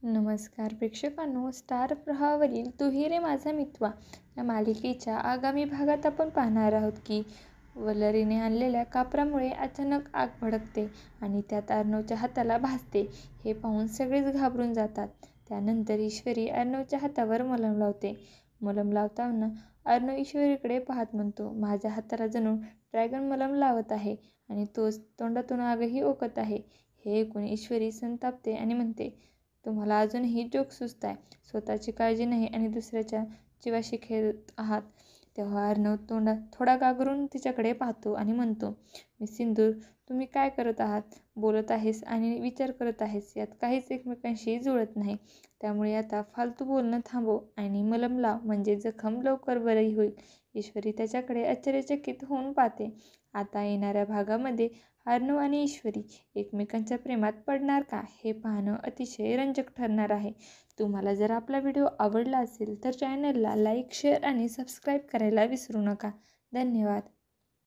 नमस्कार प्रेक्षकांनो, स्टार प्रवाहावरील तू ही रे माझा मितवा या मालिकेच्या आगामी भागात आपण पाहणार आहोत की वल्लरीने आणलेल्या कापरामुळे अचानक आग भडकते आणि त्यात अर्णवच्या हाताला भाजते. हे पाहून सगळेच घाबरून जातात. त्यानंतर ईश्वरी अर्णवच्या हातावर मलम लावते. मलम लावताना अर्णव ईश्वरीकडे पाहत म्हणतो, माझ्या हाताला जणू ड्रॅगन मलम लावत आहे आणि तोच तोंडातून आगही ओकत आहे. हे ऐकून ईश्वरी संतापते आणि म्हणते, तुम्हाला अजूनही जोक सुचताय. स्वतःची काळजी नाही आणि दुसऱ्याच्या जीवाशी खेळत आहात. तेव्हा अर्णव तोंडात थोडा गागरून तिच्याकडे पाहतो आणि म्हणतो, मिस सिंदूर, तुम्ही काय करत आहात? बोलत आहेस आणि विचार करत आहेस, यात काहीच एकमेकांशी जुळत नाही. त्यामुळे आता फालतू बोलणं थांबव आणि मलम लाव, म्हणजे जखम लवकर बरी होईल. ईश्वरी त्याच्याकडे आश्चर्यचकित होऊन पाहते. आता येणाऱ्या भागामध्ये अर्णव आणि ईश्वरी एकमेकांच्या प्रेमात पडणार का, हे पाहणं अतिशय रंजक ठरणार आहे. तुम्हाला जर आपला व्हिडिओ आवडला असेल तर चॅनलला लाईक, शेअर आणि सबस्क्राईब करायला विसरू नका. धन्यवाद.